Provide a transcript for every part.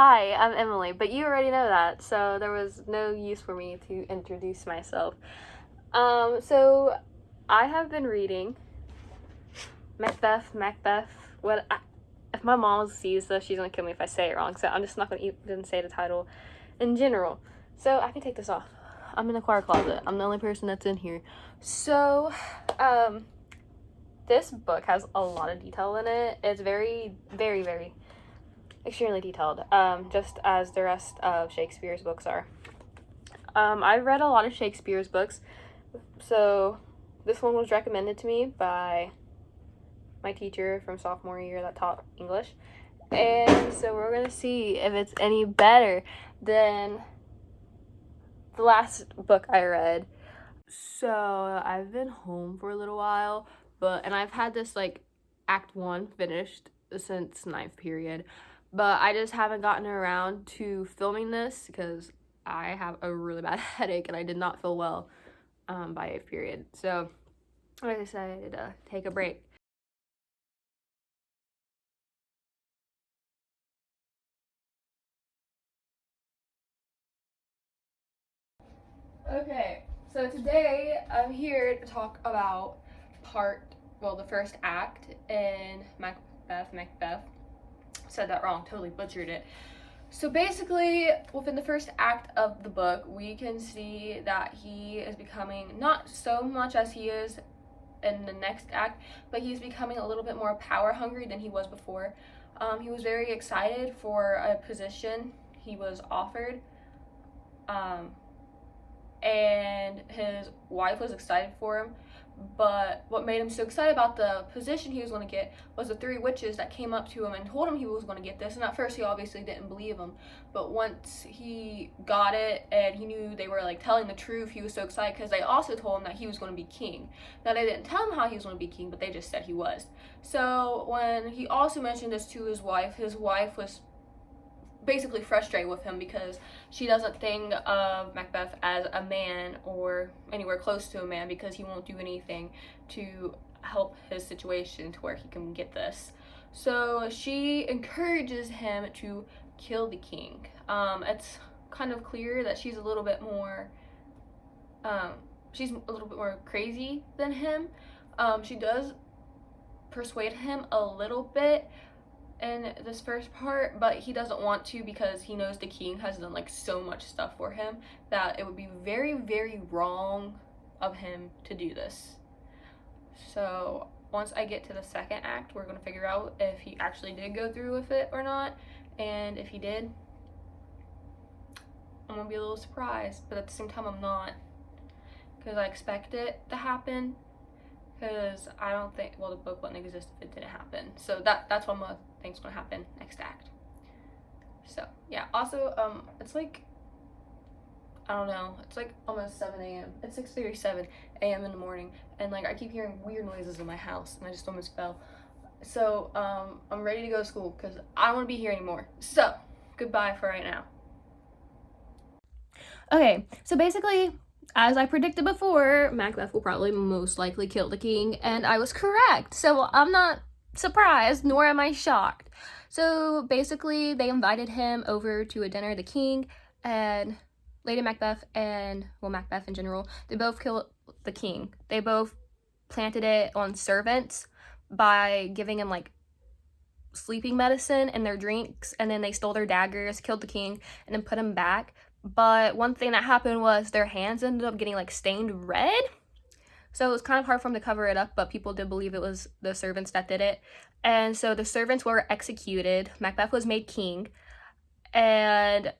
Hi, I'm Emily, but you already know that, so there was no use for me to introduce myself. So I have been reading Macbeth. If my mom sees this, she's gonna kill me if I say it wrong, so I'm just not gonna even say the title in general. So I can take this off. I'm in a choir closet. I'm the only person that's in here. So, this book has a lot of detail in it. It's very, very, very extremely detailed, just as the rest of Shakespeare's books are. I've read a lot of Shakespeare's books, so this one was recommended to me by my teacher from sophomore year that taught English, and so we're gonna see if it's any better than the last book I read. So I've been home for a little while, and I've had this Act 1 finished since ninth period, but I just haven't gotten around to filming this because I have a really bad headache and I did not feel well by 8th period. So I decided to take a break. Okay, so today I'm here to talk about the first act in Macbeth. Said that wrong, totally butchered it. So basically, within the first act of the book, we can see that he is becoming, not so much as he is in the next act, but he's becoming a little bit more power hungry than he was before. He was very excited for a position he was offered, and his wife was excited for him. But what made him so excited about the position he was going to get was the three witches that came up to him and told him he was going to get this. And at first he obviously didn't believe them, but once he got it and he knew they were telling the truth, he was so excited because they also told him that he was going to be king. Now they didn't tell him how he was going to be king, but they just said he was. So when he also mentioned this to his wife was basically frustrated with him because she doesn't think of Macbeth as a man or anywhere close to a man, because he won't do anything to help his situation to where he can get this. So she encourages him to kill the king. It's kind of clear that she's a little bit more crazy than him. She does persuade him a little bit in this first part, but he doesn't want to because he knows the king has done so much stuff for him that it would be very, very wrong of him to do this. So once I get to the second act, we're going to figure out if he actually did go through with it or not, and if he did, I'm going to be a little surprised, but at the same time I'm not, because I expect it to happen, because I don't think, the book wouldn't exist if it didn't happen. So that's what I'm think's gonna happen next act. So yeah, also it's I don't know, it's almost 7 a.m. It's 6:37 a.m. in the morning, and I keep hearing weird noises in my house, and I just almost fell. So I'm ready to go to school because I don't want to be here anymore. So goodbye for right now. Okay, so basically, as I predicted before, Macbeth will probably most likely kill the king, and I was correct. So I'm not surprised, nor am I shocked. So basically, they invited him over to a dinner, the king and Lady Macbeth, and Macbeth in general, they both killed the king. They both planted it on servants by giving him sleeping medicine in their drinks, and then they stole their daggers, killed the king, and then put him back. But one thing that happened was their hands ended up getting stained red. So it was kind of hard for them to cover it up, but people did believe it was the servants that did it. And so the servants were executed. Macbeth was made king, and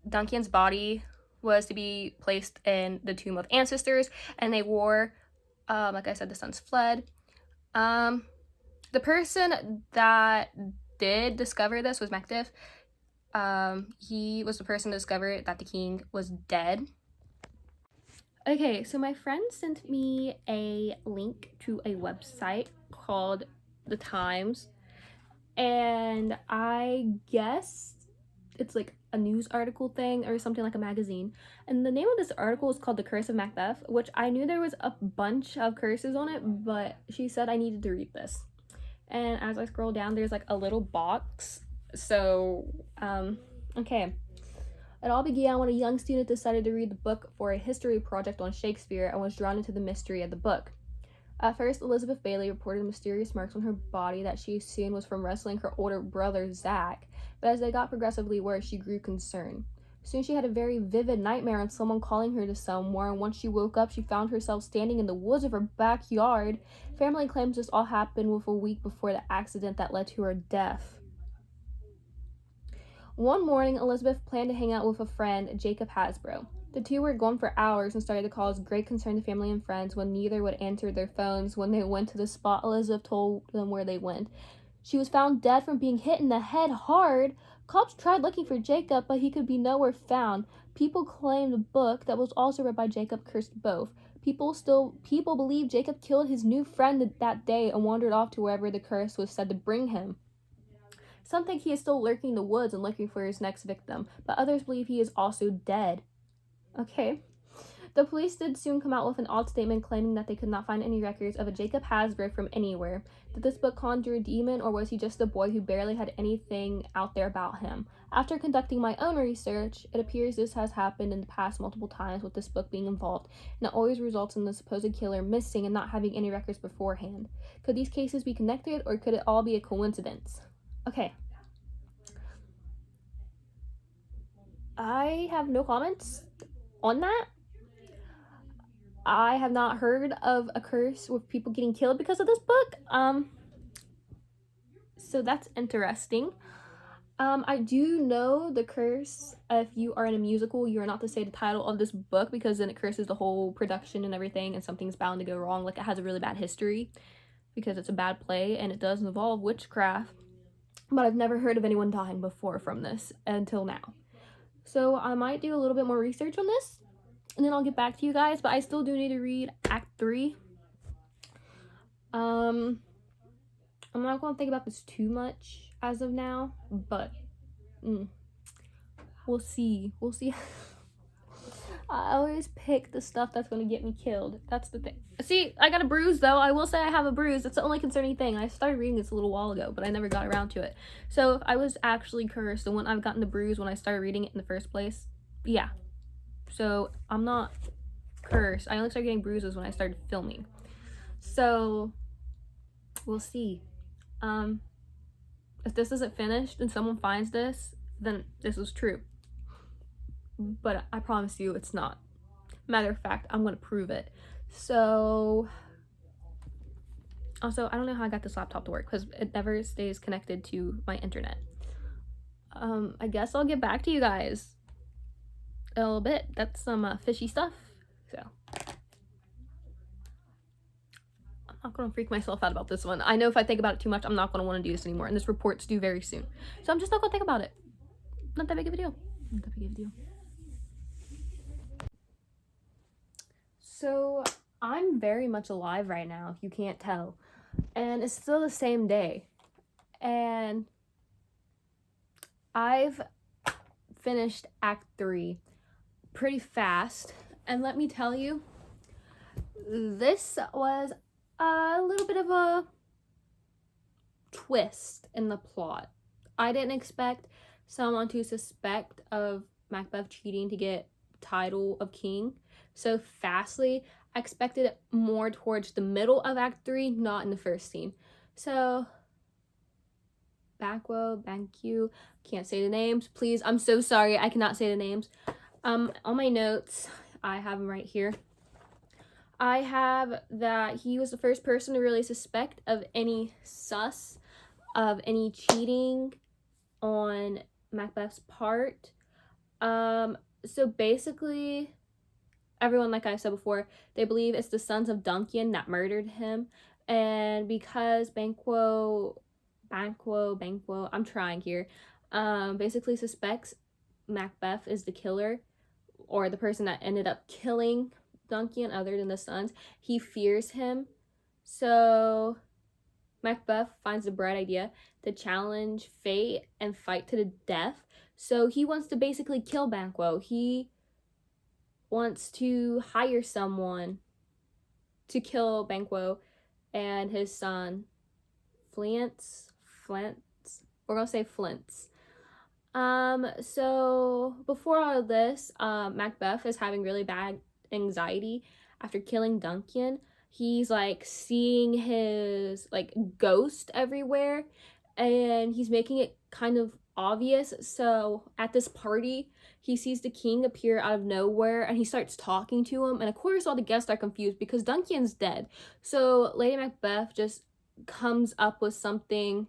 Duncan's body was to be placed in the tomb of ancestors, and they wore, like I said, the sons fled. The person that did discover this was Macbeth. He was the person to discover that the king was dead. Okay, so my friend sent me a link to a website called The Times, and I guess it's a news article thing or something, like a magazine. And the name of this article is called The Curse of Macbeth, which I knew there was a bunch of curses on it, but she said I needed to read this. And as I scroll down, there's a little box So, okay. It all began when a young student decided to read the book for a history project on Shakespeare and was drawn into the mystery of the book. At first, Elizabeth Bailey reported mysterious marks on her body that she assumed was from wrestling her older brother, Zach, but as they got progressively worse, she grew concerned. Soon she had a very vivid nightmare on someone calling her to somewhere, and once she woke up, she found herself standing in the woods of her backyard. Family claims this all happened with a week before the accident that led to her death. One morning, Elizabeth planned to hang out with a friend, Jacob Hasbro. The two were gone for hours and started to cause great concern to family and friends when neither would answer their phones. When they went to the spot, Elizabeth told them where they went. She was found dead from being hit in the head hard. Cops tried looking for Jacob, but he could be nowhere found. People claim the book that was also read by Jacob cursed both. People believe Jacob killed his new friend that day and wandered off to wherever the curse was said to bring him. Some think he is still lurking in the woods and looking for his next victim, but others believe he is also dead. Okay. The police did soon come out with an odd statement claiming that they could not find any records of a Jacob Hasbro from anywhere. Did this book conjure a demon, or was he just a boy who barely had anything out there about him? After conducting my own research, it appears this has happened in the past multiple times with this book being involved, and it always results in the supposed killer missing and not having any records beforehand. Could these cases be connected, or could it all be a coincidence? Okay. I have no comments on that. I have not heard of a curse with people getting killed because of this book. So that's interesting. I do know the curse. If you are in a musical, you are not to say the title of this book because then it curses the whole production and everything, and something's bound to go wrong. Like, it has a really bad history because it's a bad play and it does involve witchcraft. But I've never heard of anyone dying before from this until now. So I might do a little bit more research on this and then I'll get back to you guys, but I still do need to read Act 3. I'm not going to think about this too much as of now, but we'll see. I always pick the stuff that's going to get me killed. That's the thing. See, I got a bruise, though. I will say I have a bruise. That's the only concerning thing. I started reading this a little while ago, but I never got around to it. So if I was actually cursed, and when I've gotten the bruise when I started reading it in the first place, yeah. So I'm not cursed. I only started getting bruises when I started filming. So we'll see. If this isn't finished and someone finds this, then this is true. But I promise you it's not. Matter of fact, I'm going to prove it. So, also, I don't know how I got this laptop to work because it never stays connected to my internet. I guess I'll get back to you guys a little bit. That's some fishy stuff. So, I'm not going to freak myself out about this one. I know if I think about it too much, I'm not going to want to do this anymore. And this report's due very soon. So I'm just not going to think about it. Not that big of a deal. Not that big of a deal. So I'm very much alive right now, if you can't tell. And it's still the same day. And I've finished Act 3 pretty fast. And let me tell you, this was a little bit of a twist in the plot. I didn't expect someone to suspect of Macbeth cheating to get title of king so fastly. I expected it more towards the middle of Act 3, not in the first scene. So, Banquo, can't say the names. Please, I'm so sorry, I cannot say the names. On my notes, I have them right here. I have that he was the first person to really suspect of any of any cheating on Macbeth's part. So basically, everyone, like I said before, they believe it's the sons of Duncan that murdered him. And because Banquo, I'm trying here, basically suspects Macbeth is the killer or the person that ended up killing Duncan other than the sons, he fears him. So Macbeth finds the bright idea to challenge fate and fight to the death. So he wants to basically kill Banquo. He wants to hire someone to kill Banquo and his son, Flance. We're gonna say flints. So before all of this, Macbeth is having really bad anxiety after killing Duncan. He's like seeing his like ghost everywhere, and he's making it kind of obvious. So at this party, he sees the king appear out of nowhere, and he starts talking to him. And of course, all the guests are confused because Duncan's dead. So Lady Macbeth just comes up with something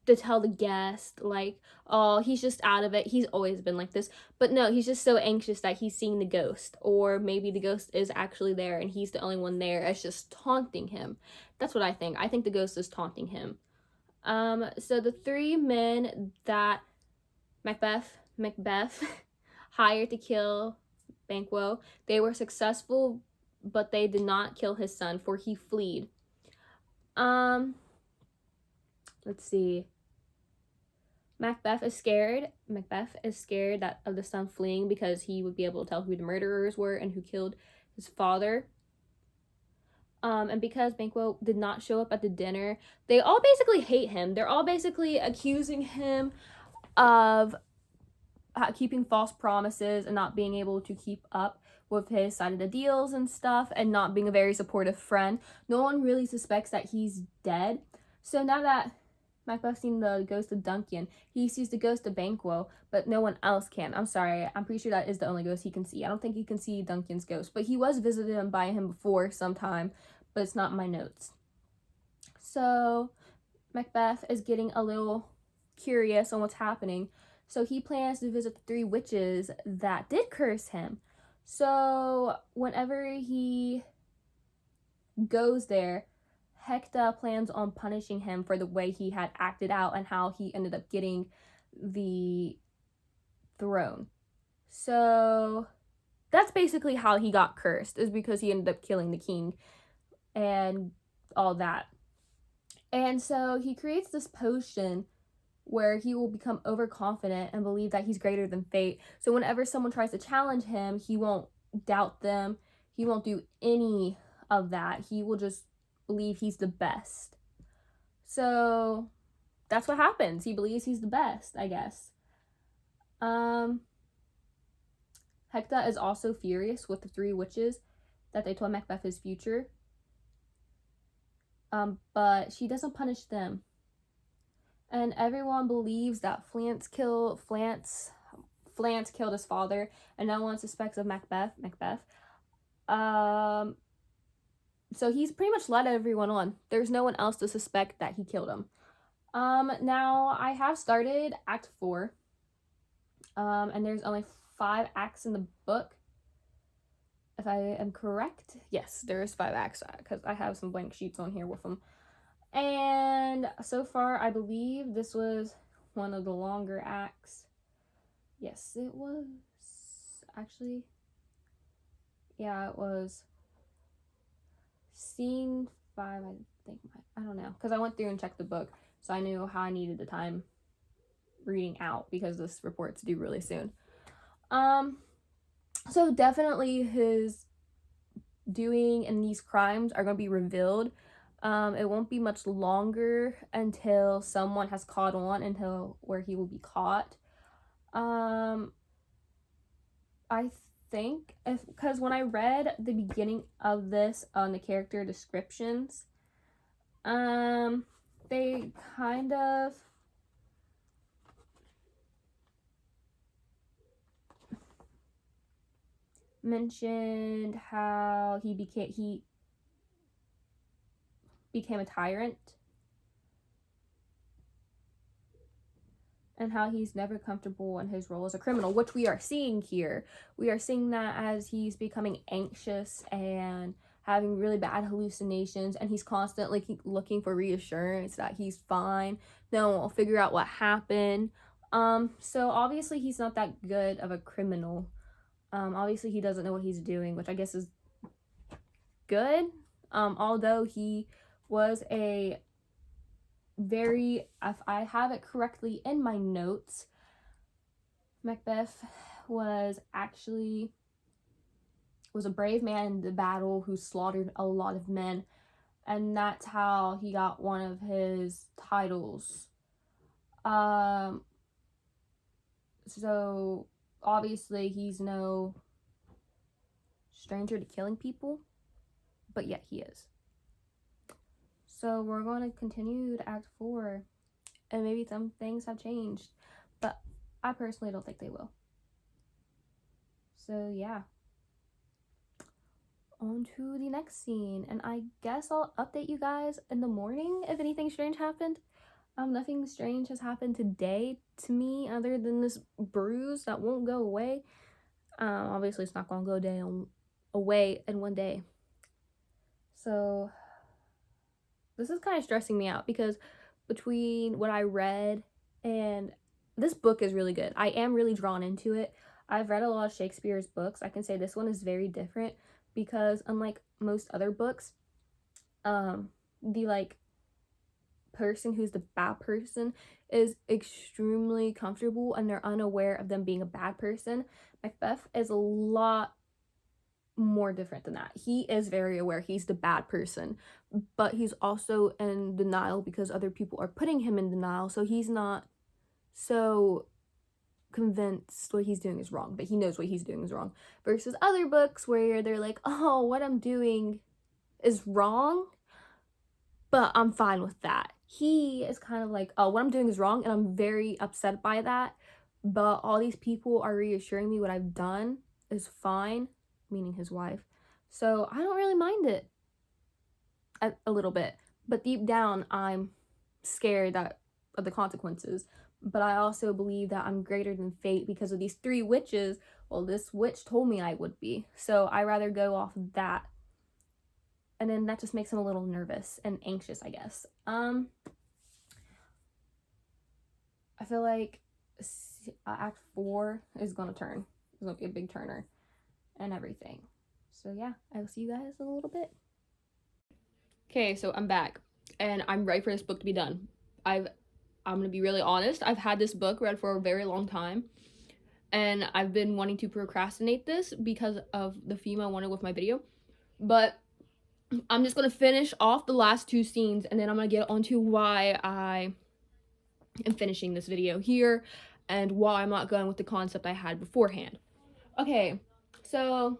to tell the guest, like, oh, he's just out of it, he's always been like this. But no, he's just so anxious that he's seeing the ghost, or maybe the ghost is actually there and he's the only one there. It's just taunting him. That's what I think the ghost is taunting him. So the three men that Macbeth hired to kill Banquo, they were successful, but they did not kill his son, for he fled. Let's see. Macbeth is scared that of the son fleeing because he would be able to tell who the murderers were and who killed his father. And because Banquo did not show up at the dinner, they all basically hate him. They're all basically accusing him of keeping false promises and not being able to keep up with his side of the deals and stuff, and not being a very supportive friend. No one really suspects that he's dead. So now that Macbeth's seen the ghost of Duncan, he sees the ghost of Banquo, but no one else can. I'm sorry, I'm pretty sure that is the only ghost he can see. I don't think he can see Duncan's ghost, but he was visited by him before sometime, but it's not in my notes. So Macbeth is getting a little curious on what's happening, so he plans to visit the three witches that did curse him. So whenever he goes there, Hector plans on punishing him for the way he had acted out and how he ended up getting the throne. So that's basically how he got cursed, is because he ended up killing the king and all that. And so he creates this potion where he will become overconfident and believe that he's greater than fate. So whenever someone tries to challenge him, he won't doubt them. He won't do any of that. He will just believe he's the best. So that's what happens. He believes he's the best, I guess. Hector is also furious with the three witches that they told Macbeth his future. But she doesn't punish them. And everyone believes that Flance killed his father, and no one suspects of Macbeth. So he's pretty much let everyone on. There's no one else to suspect that he killed him. Now I have started Act 4. And there's only 5 acts in the book, if I am correct. Yes, there is 5 acts, because I have some blank sheets on here with them. And so far, I believe this was one of the longer acts. Yes, it was. Actually, yeah, it was. Scene 5, I think. I don't know, because I went through and checked the book, so I knew how I needed the time reading out, because this report's due really soon. So definitely his doing and these crimes are going to be revealed. It won't be much longer until someone has caught on, until where he will be caught. I think, because when I read the beginning of this on the character descriptions, they kind of mentioned how he became a tyrant, and how he's never comfortable in his role as a criminal, which we are seeing here. We are seeing that as he's becoming anxious and having really bad hallucinations, and he's constantly looking for reassurance that he's fine. No one will figure out what happened. So obviously he's not that good of a criminal. Obviously he doesn't know what he's doing, which I guess is good. Although he was a very, if I have it correctly in my notes, Macbeth was a brave man in the battle who slaughtered a lot of men, and that's how he got one of his titles. So obviously he's no stranger to killing people, but yet he is. So we're going to continue to Act 4, and maybe some things have changed, but I personally don't think they will. So yeah, on to the next scene, and I guess I'll update you guys in the morning if anything strange happened. Nothing strange has happened today to me other than this bruise that won't go away. Obviously it's not gonna go away in one day. So this is kind of stressing me out because between what I read and this book is really good. I am really drawn into it. I've read a lot of Shakespeare's books. I can say this one is very different because unlike most other books, the like person who's the bad person is extremely comfortable and they're unaware of them being a bad person. Macbeth is a lot more different than that. He is very aware he's the bad person, but he's also in denial because other people are putting him in denial, so he's not so convinced what he's doing is wrong, but he knows what he's doing is wrong, versus other books where they're like, oh, what I'm doing is wrong, but I'm fine with that. He is kind of like, oh, what I'm doing is wrong and I'm very upset by that, but all these people are reassuring me what I've done is fine, meaning his wife, so I don't really mind it a little bit, but deep down I'm scared of the consequences. But I also believe that I'm greater than fate because of these 3 witches. Well, this witch told me I would be, so I rather go off of that, and then that just makes him a little nervous and anxious, I guess. I feel like Act 4 is gonna turn. It's gonna be a big turner and everything. So yeah, I will see you guys in a little bit. Okay, so I'm back and I'm ready for this book to be done. I'm gonna be really honest, I've had this book read for a very long time and I've been wanting to procrastinate this because of the theme I wanted with my video, but I'm just gonna finish off the last 2 scenes and then I'm gonna get onto why I am finishing this video here and why I'm not going with the concept I had beforehand. Okay, so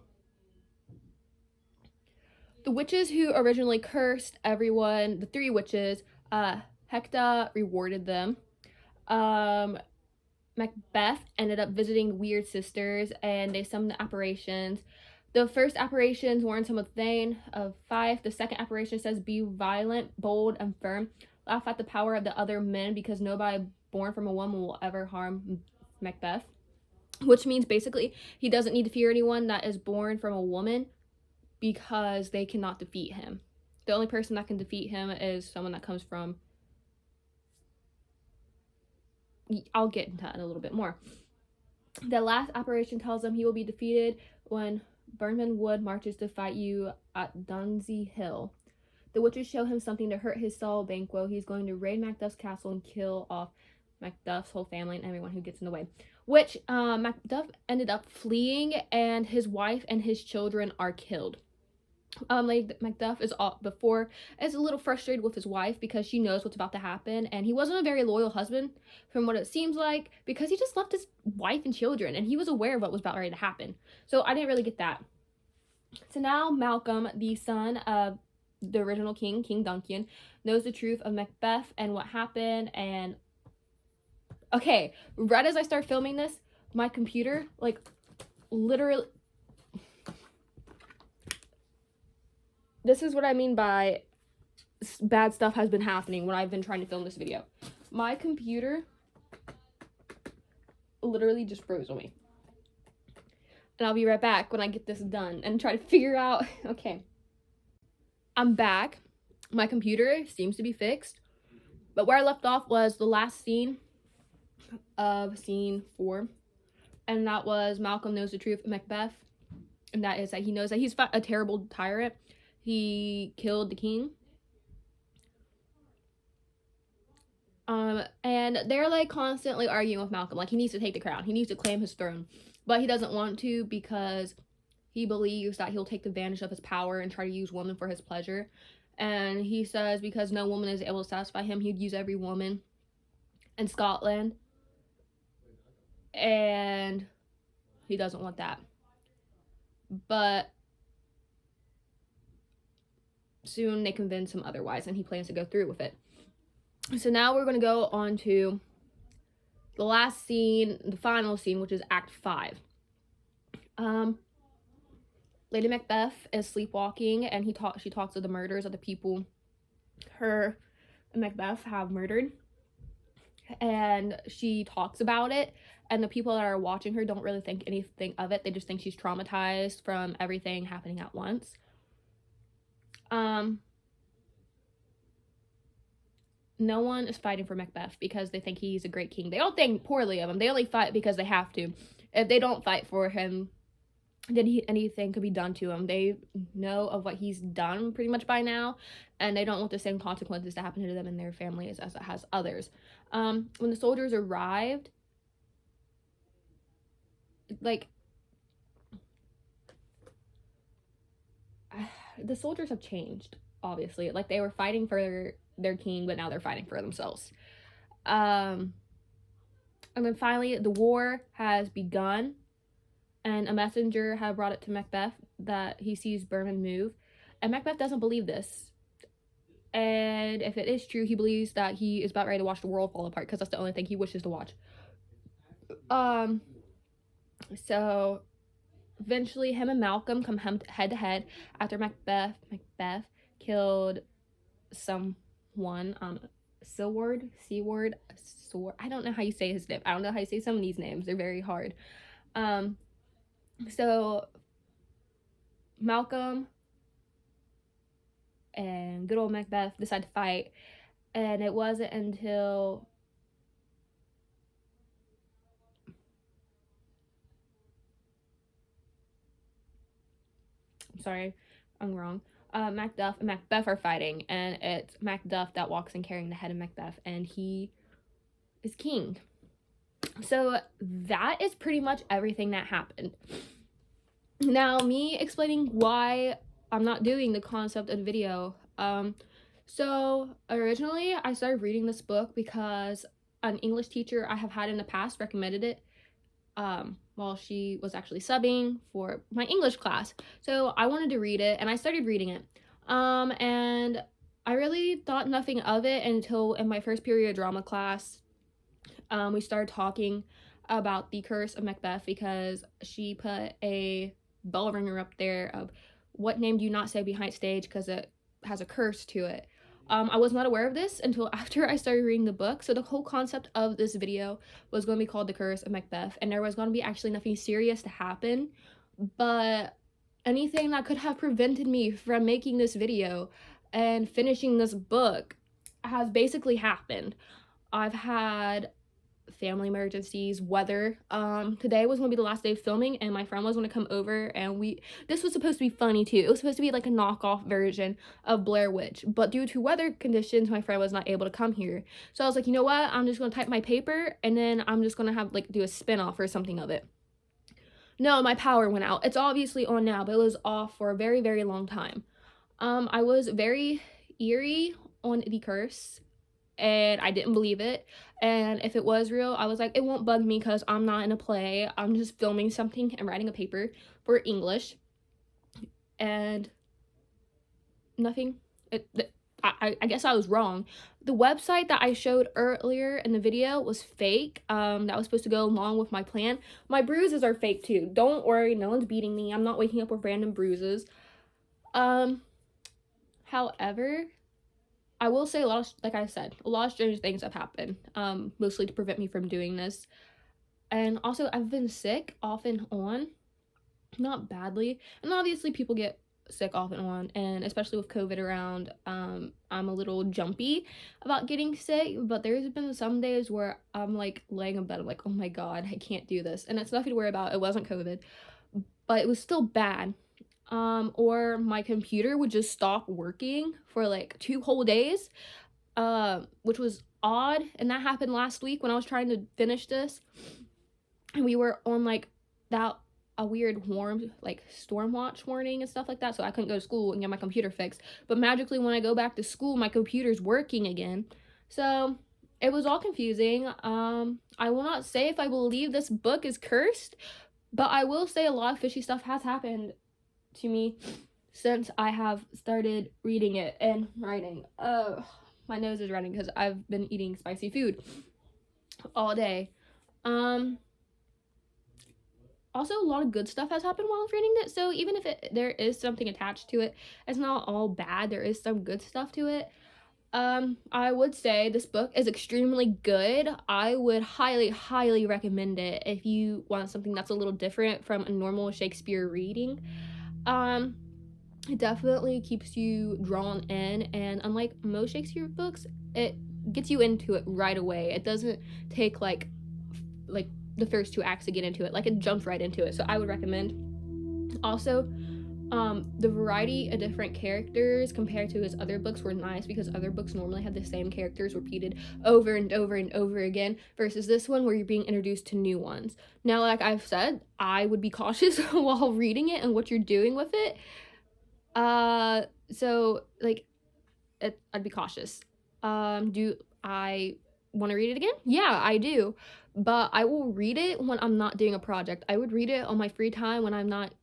the witches who originally cursed everyone, the 3 witches, Hector rewarded them. Macbeth ended up visiting weird sisters and they summoned the apparitions. The first apparitions warned him with Thane of Fife. The second apparition says, be violent, bold, and firm. Laugh at the power of the other men because nobody born from a woman will ever harm Macbeth. Which means basically he doesn't need to fear anyone that is born from a woman because they cannot defeat him. The only person that can defeat him is someone that comes from... I'll get into that in a little bit more. The last apparition tells him he will be defeated when Burnman Wood marches to fight you at Dunsey Hill. The witches show him something to hurt his soul, Banquo. He's going to raid Macduff's castle and kill off Macduff's whole family and everyone who gets in the way. Which Macduff ended up fleeing and his wife and his children are killed. Macduff is a little frustrated with his wife because she knows what's about to happen, and he wasn't a very loyal husband from what it seems like because he just left his wife and children and he was aware of what was about ready to happen. So I didn't really get that. So now Malcolm, the son of the original king, King Duncan, knows the truth of Macbeth and what happened. And okay, right as I start filming this, my computer, like, literally... This is what I mean by bad stuff has been happening when I've been trying to film this video. My computer literally just froze on me. And I'll be right back when I get this done and try to figure out... Okay. I'm back. My computer seems to be fixed. But where I left off was the last scene of scene 4. And that was Malcolm knows the truth of Macbeth. And that is that he knows that he's a terrible tyrant. He killed the king. And they're like constantly arguing with Malcolm. Like, he needs to take the crown. He needs to claim his throne. But he doesn't want to because he believes that he'll take advantage of his power and try to use women for his pleasure. And he says because no woman is able to satisfy him, he'd use every woman in Scotland. And he doesn't want that. But soon they convince him otherwise, and he plans to go through with it. So now we're going to go on to the last scene, the final scene, which is Act 5. Lady Macbeth is sleepwalking, and she talks of the murders of the people her and Macbeth have murdered. And she talks about it, and the people that are watching her don't really think anything of it. They just think she's traumatized from everything happening at once. No one is fighting for Macbeth because they think he's a great king. They don't think poorly of him. They only fight because they have to. If they don't fight for him, then anything could be done to him. They know of what he's done pretty much by now, and they don't want the same consequences to happen to them and their families as it has others. When the soldiers arrived, like, the soldiers have changed, obviously. Like, they were fighting for their king, but now they're fighting for themselves. And then finally, the war has begun, and a messenger had brought it to Macbeth that he sees Berman move, and Macbeth doesn't believe this. And if it is true, he believes that he is about ready to watch the world fall apart, because that's the only thing he wishes to watch. So eventually him and Malcolm come head to head after Macbeth killed someone, Seward, I don't know how you say his name. I don't know how you say some of these names. They're very hard. So Malcolm and good old Macbeth decide to fight, and it wasn't until I'm wrong. Macduff and Macbeth are fighting, and it's Macduff that walks in carrying the head of Macbeth, and he is king. So that is pretty much everything that happened. Now, me explaining why I'm not doing the concept of the video. So originally I started reading this book because an English teacher I have had in the past recommended it while she was actually subbing for my English class. So I wanted to read it, and I started reading it. And I really thought nothing of it until in my first period drama class, we started talking about the Curse of Macbeth, because she put a bell ringer up there of what name do you not say behind stage because it has a curse to it. I was not aware of this until after I started reading the book. So the whole concept of this video was going to be called The Curse of Macbeth, and there was going to be actually nothing serious to happen, but anything that could have prevented me from making this video and finishing this book has basically happened. I've had family emergencies, weather. Today was gonna be the last day of filming, and my friend was gonna come over, and this was supposed to be funny too. It was supposed to be like a knockoff version of Blair Witch, but due to weather conditions, my friend was not able to come here. So I was like, you know what? I'm just gonna type my paper, and then I'm just gonna have do a spin-off or something of it. No, my power went out. It's obviously on now, but it was off for a very, very long time. I was very eerie on the curse, and I didn't believe it. And if it was real, I was like, it won't bug me because I'm not in a play. I'm just filming something and writing a paper for English. And nothing. I guess I was wrong. The website that I showed earlier in the video was fake. That was supposed to go along with my plan. My bruises are fake too. Don't worry, no one's beating me. I'm not waking up with random bruises. However, I will say like I said, a lot of strange things have happened, mostly to prevent me from doing this. And also, I've been sick off and on, not badly. And obviously, people get sick off and on, and especially with COVID around, I'm a little jumpy about getting sick. But there's been some days where I'm like laying in bed, I'm like, oh my god, I can't do this. And it's nothing to worry about. It wasn't COVID, but it was still bad. Or my computer would just stop working for like 2 whole days, which was odd. And that happened last week when I was trying to finish this, and we were on like that a weird storm watch warning and stuff like that, so I couldn't go to school and get my computer fixed. But magically, when I go back to school, my computer's working again. So it was all confusing. I will not say if I believe this book is cursed, but I will say a lot of fishy stuff has happened to me since I have started reading it and writing. My nose is running because I've been eating spicy food all day. Also, a lot of good stuff has happened while reading it, so even if there is something attached to it, it's not all bad. There is some good stuff to it. I would say this book is extremely good. I would highly, highly recommend it if you want something that's a little different from a normal Shakespeare reading. It definitely keeps you drawn in, and unlike most Shakespeare books, it gets you into it right away. It doesn't take like the first 2 acts to get into it. Like, it jumps right into it, so I would recommend. Also, the variety of different characters compared to his other books were nice, because other books normally have the same characters repeated over and over and over again, versus this one where you're being introduced to new ones. Now, like I've said, I would be cautious while reading it and what you're doing with it. So like I'd be cautious. Do I want to read it again? Yeah, I do. But I will read it when I'm not doing a project. I would read it on my free time when I'm not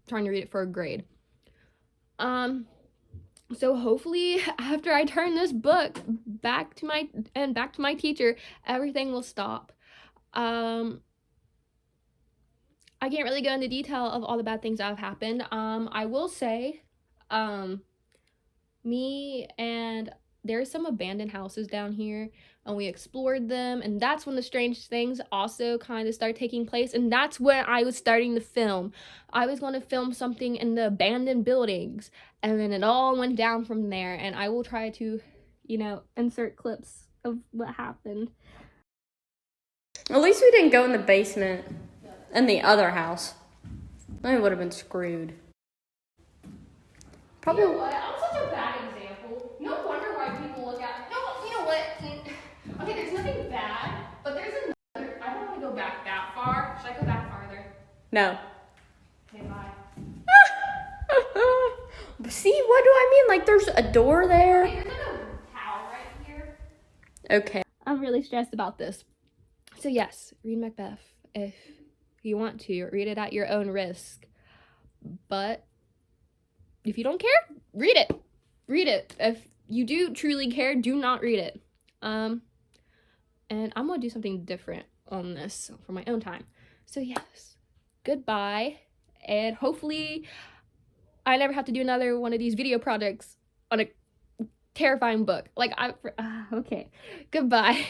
trying to read it for a grade. So hopefully after I turn this book back to my teacher, everything will stop. I can't really go into detail of all the bad things that have happened. I will say, there's some abandoned houses down here, and we explored them, and that's when the strange things also kind of start taking place, and that's when I was starting to film. I was going to film something in the abandoned buildings, and then it all went down from there, and I will try to, insert clips of what happened. At least we didn't go in the basement in the other house. I would have been screwed. Probably. You know what? I'm such a bad example. No wonder why people look at. No, you know what? Okay, there's nothing bad, but there's another. I don't want to go back that far. Should I go back farther? No. Okay, bye. See, what do I mean? Like, there's a door there. Okay, there's like a towel right here. Okay. I'm really stressed about this. So yes, read Macbeth if you want to. Read it at your own risk. But if you don't care, read it. Read it. If you do truly care, do not read it. And I'm going to do something different on this for my own time. So yes, goodbye. And hopefully I never have to do another one of these video projects on a terrifying book. Okay, goodbye.